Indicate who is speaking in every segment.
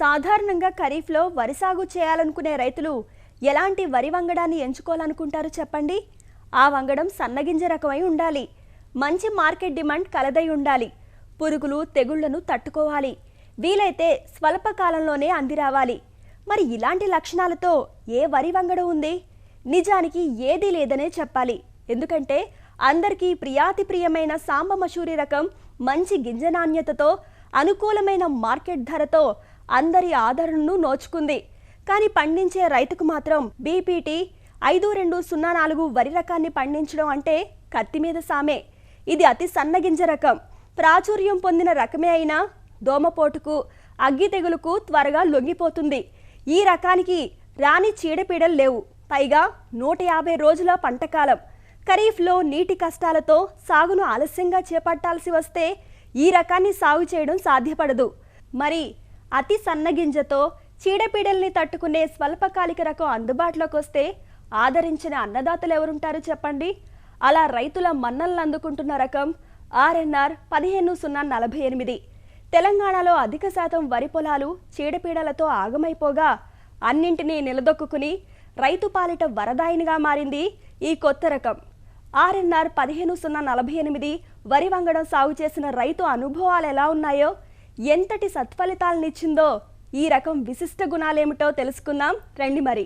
Speaker 1: సాధారణంగా ఖరీఫ్లో వరి సాగు చేయాలనుకునే రైతులు ఎలాంటి వరి వంగడాన్ని ఎంచుకోవాలనుకుంటారు చెప్పండి. ఆ వంగడం సన్నగింజ రకమై ఉండాలి. మంచి మార్కెట్ డిమాండ్ కలదై ఉండాలి. పురుగులు తెగుళ్లను తట్టుకోవాలి. వీలైతే స్వల్ప కాలంలోనే అంది రావాలి. మరి ఇలాంటి లక్షణాలతో ఏ వరి వంగడం ఉంది? నిజానికి ఏదీ లేదనే చెప్పాలి. ఎందుకంటే అందరికీ ప్రియాతి ప్రియమైన సాంబ మసూరి రకం మంచి గింజ నాణ్యతతో అనుకూలమైన మార్కెట్ ధరతో అందరి ఆదరణను నోచుకుంది. కానీ పండించే రైతుకు మాత్రం బీపీటీ 5204 వరి రకాన్ని పండించడం అంటే కత్తి మీద సామే. ఇది అతి సన్నగింజ రకం. ప్రాచుర్యం పొందిన రకమే అయినా దోమపోటుకు అగ్గి తెగులుకు త్వరగా లొంగిపోతుంది. ఈ రకానికి రాని చీడపీడలు లేవు. పైగా 150 రోజుల పంటకాలం. ఖరీఫ్లో నీటి కష్టాలతో సాగును ఆలస్యంగా చేపట్టాల్సి వస్తే ఈ రకాన్ని సాగు చేయడం సాధ్యపడదు. మరి అతి సన్నగింజతో చీడపీడల్ని తట్టుకునే స్వల్పకాలిక రకం అందుబాటులోకి వస్తే ఆదరించిన అన్నదాతలు ఎవరుంటారు చెప్పండి. అలా రైతుల మన్నలను అందుకుంటున్న రకం ఆర్ఎన్ఆర్ 15048. తెలంగాణలో అధిక శాతం వరి పొలాలు చీడపీడలతో ఆగమైపోగా అన్నింటినీ నిలదొక్కుని రైతు పాలిట వరదాయినిగా మారింది ఈ కొత్త రకం. ఆర్ఎన్ఆర్ 15048 వరి వంగడం సాగు చేసిన రైతు అనుభవాలు ఎలా ఉన్నాయో, ఎంతటి సత్ఫలితాలనిచ్చిందో, ఈ రకం విశిష్ట గుణాలేమిటో తెలుసుకుందాం రండి. మరి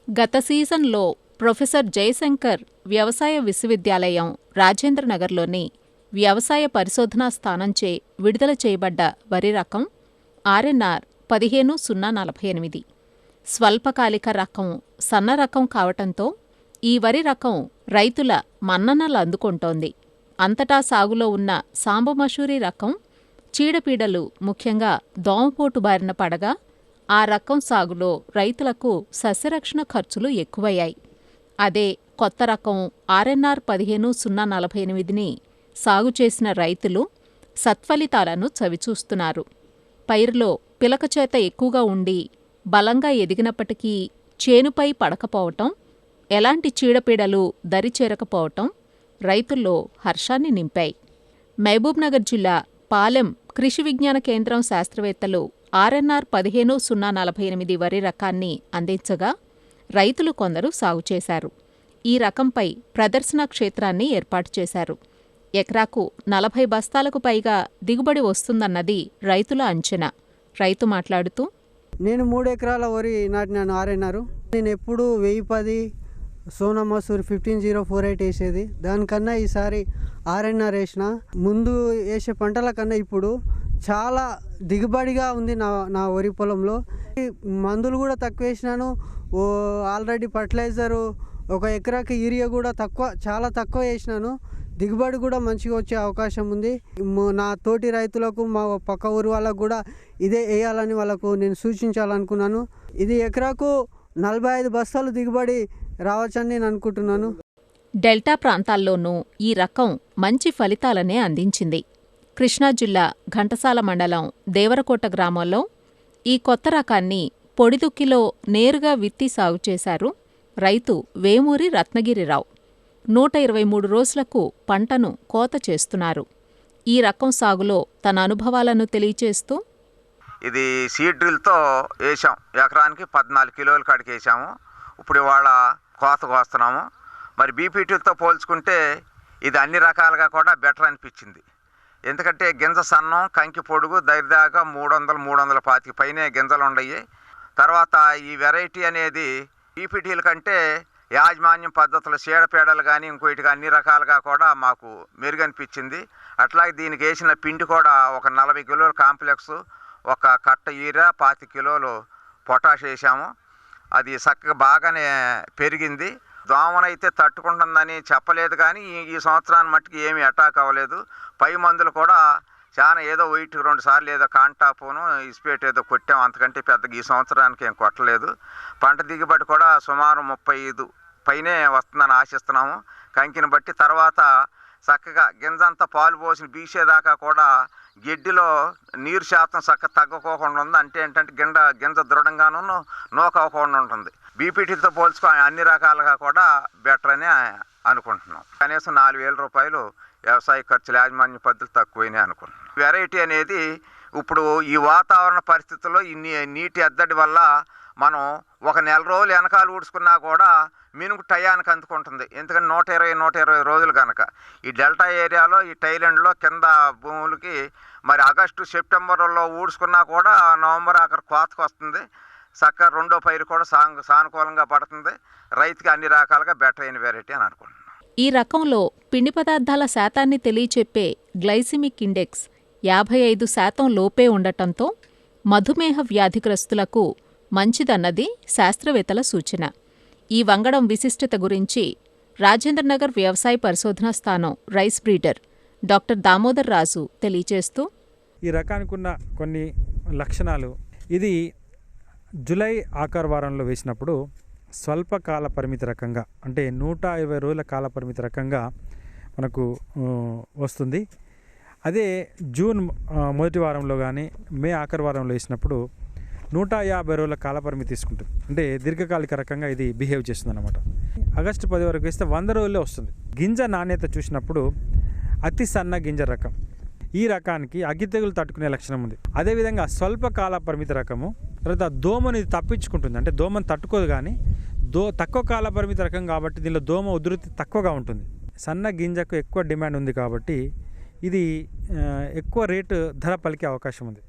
Speaker 2: గత సీజన్లో ప్రొఫెసర్ జయశంకర్ వ్యవసాయ విశ్వవిద్యాలయం రాజేంద్రనగర్లోని వ్యవసాయ పరిశోధనా స్థానంచే విడుదల చేయబడ్డ వరి రకం ఆర్ఎన్ఆర్ 15048. స్వల్పకాలిక రకం, సన్న రకం కావటంతో ఈ వరి రకం రైతుల మన్ననలు అందుకుంటోంది. అంతటా సాగులో ఉన్న సాంబమసూరి రకం చీడపీడలు, ముఖ్యంగా దోమపోటు బారిన పడగా ఆ రకం సాగులో రైతులకు సస్యరక్షణ ఖర్చులు ఎక్కువయ్యాయి. అదే కొత్త రకం ఆర్ఎన్ఆర్ 15048ని సాగు చేసిన రైతులు సత్ఫలితాలను చవిచూస్తున్నారు. పైరులో పిలకచేత ఎక్కువగా ఉండి బలంగా ఎదిగినప్పటికీ చేనుపై పడకపోవటం, ఎలాంటి చీడపీడలు దరిచేరకపోవటం రైతుల్లో హర్షాన్ని నింపాయి. మహబూబ్నగర్ జిల్లా పాలెం కృషి విజ్ఞాన కేంద్రం శాస్త్రవేత్తలు ఆర్ఎన్ఆర్ 15048 వరి రకాన్ని అందించగా రైతులు కొందరు సాగు చేశారు. ఈ రకంపై ప్రదర్శనా క్షేత్రాన్ని ఏర్పాటు చేశారు. ఎకరాకు 40 బస్తాలకు పైగా దిగుబడి వస్తుందన్నది రైతుల అంచనా. రైతు మాట్లాడుతూ,
Speaker 3: నేను 3 ఎకరాల వరి నాటినాను ఆర్ఎన్ఆర్. నేను ఎప్పుడు 1010 సోనా మసూరి 15048 వేసేది. దానికన్నా ఈసారి ఆర్ఎన్ఆర్ వేసిన. ముందు వేసే పంటల కన్నా ఇప్పుడు చాలా దిగుబడిగా ఉంది నా వరి పొలంలో. మందులు కూడా తక్కువ వేసినాను. ఆల్రెడీ ఫర్టిలైజరు ఒక ఎకరాకి యూరియా కూడా చాలా తక్కువ వేసినాను. దిగుబడి కూడా మంచిగా వచ్చే అవకాశం ఉంది. నా తోటి రైతులకు, మా పక్క ఊరి వాళ్ళకు కూడా ఇదే వేయాలని వాళ్ళకు నేను సూచించాలనుకున్నాను. ఇది ఎకరాకు 45 బస్తాలు దిగుబడి రావచ్చని నేను అనుకుంటున్నాను.
Speaker 2: డెల్టా ప్రాంతాల్లోనూ ఈ రకం మంచి ఫలితాలనే అందించింది. కృష్ణా జిల్లా ఘంటసాల మండలం దేవరకోట గ్రామంలో ఈ కొత్త రకాన్ని పొడిదుక్కిలో నేరుగా విత్తి సాగు చేశారు రైతు వేమూరి రత్నగిరిరావు. 123 రోజులకు పంటను కోత చేస్తున్నారు. ఈ రకం సాగులో తన అనుభవాలను తెలియచేస్తూ,
Speaker 4: ఇది సీడ్ డ్రిల్తో వేసాం. ఎకరానికి 14 కిలోల కాడికి వేసాము. ఇప్పుడు ఇవాళ కోత కోస్తున్నాము. మరి బీపీటీలతో పోల్చుకుంటే ఇది అన్ని రకాలుగా కూడా బెటర్ అనిపించింది. ఎందుకంటే గింజ సన్నం, కంకి పొడుగు దరిదాకా 300-325 పైనే గింజలు ఉన్నాయి. తర్వాత ఈ వెరైటీ అనేది బీపీటీల కంటే యాజమాన్యం పద్ధతులు, చీడపీడలు కానీ ఇంకోటిగా అన్ని రకాలుగా కూడా మాకు మెరుగనిపించింది. అట్లాగే దీనికి వేసిన పిండి కూడా ఒక 40 కిలోల కాంప్లెక్స్, ఒక కట్ట యూరియా, 25 కిలోలు పొటాష్ వేసాము. అది చక్కగా బాగానే పెరిగింది. దోమనైతే తట్టుకుంటుందని చెప్పలేదు, కానీ ఈ సంవత్సరాన్ని మట్టుకు ఏమీ అటాక్ అవ్వలేదు. పై మందులు కూడా చాలా ఏదో 1-2 సార్లు ఏదో కాంటాపోను ఇస్పేట్ ఏదో కొట్టాం. అంతకంటే పెద్దగా ఈ సంవత్సరానికి ఏం కొట్టలేదు. పంట దిగుబడి కూడా సుమారు 35 పైనే వస్తుందని ఆశిస్తున్నాము. కంకిని బట్టి తర్వాత చక్కగా గింజంతా పాలు పోసిన బీసేదాకా కూడా గడ్డిలో నీరు శాతం చక్కగా తగ్గకోకుండా ఉంది. అంటే ఏంటంటే గింజ దృఢంగాను నోకవకుండా ఉంటుంది. బీపీటీలతో పోల్చుకో అన్ని రకాలుగా కూడా బెటర్ అని అనుకుంటున్నాం. కనీసం 4000 రూపాయలు వ్యవసాయ ఖర్చులు యాజమాన్య పద్ధతులు తక్కువైనాయి అనుకుంటున్నాం. వెరైటీ అనేది ఇప్పుడు ఈ వాతావరణ పరిస్థితుల్లో ఈ నీటి ఎద్దడి వల్ల మనం ఒక నెల రోజులు వెనకాల ఊడ్చుకున్నా కూడా మినుము టయానికి అందుకుంటుంది. ఎందుకంటే 120 రోజులు కనుక ఈ డెల్టా ఏరియాలో ఈ టైలాండ్లో కింద భూములకి మరి ఆగస్టు సెప్టెంబర్లో ఊడ్చుకున్నా కూడా నవంబర్ ఆఖరు కోతకు వస్తుంది. చక్కగా రెండో పైరు కూడా సానుకూలంగా పడుతుంది. రైతుకి అన్ని రకాలుగా బెటర్ అయిన వెరైటీ అని అనుకుంటున్నాను.
Speaker 2: ఈ రకంలో పిండి పదార్థాల శాతాన్ని తెలియచెప్పే గ్లైసిమిక్ ఇండెక్స్ 55% లోపే ఉండటంతో మధుమేహ వ్యాధిగ్రస్తులకు మంచిదన్నది శాస్త్రవేత్తల సూచన. ఈ వంగడం విశిష్టత గురించి రాజేంద్రనగర్ వ్యవసాయ పరిశోధనా స్థానం రైస్ బ్రీడర్ డాక్టర్ దామోదర్ రాజు తెలియచేస్తూ,
Speaker 5: ఈ రకానికి ఉన్న కొన్ని లక్షణాలు, ఇది జూలై ఆఖరు వారంలో వేసినప్పుడు స్వల్పకాల పరిమితి రకంగా, అంటే 120 రోజుల కాల పరిమితి రకంగా మనకు వస్తుంది. అదే జూన్ మొదటి వారంలో కానీ మే ఆఖరి వారంలో వేసినప్పుడు 150 రోజుల కాలపరిమితి తీసుకుంటుంది. అంటే దీర్ఘకాలిక రకంగా ఇది బిహేవ్ చేస్తుంది అన్నమాట. ఆగస్టు 10 వరకు వేస్తే 100 రోజుల్లో వస్తుంది. గింజ నాణ్యత చూసినప్పుడు అతి సన్న గింజ రకం, ఈ రకానికి అగ్గి తెగులు తట్టుకునే లక్షణం ఉంది. అదేవిధంగా స్వల్పకాల పరిమితి రకము, తర్వాత దోమని తప్పించుకుంటుంది. అంటే దోమను తట్టుకోదు, కానీ తక్కువ కాల పరిమితి రకం కాబట్టి దీనిలో దోమ ఉధృతి తక్కువగా ఉంటుంది. సన్న గింజకు ఎక్కువ డిమాండ్ ఉంది కాబట్టి ఇది ఎక్కువ రేటు ధర పలికే అవకాశం ఉంది.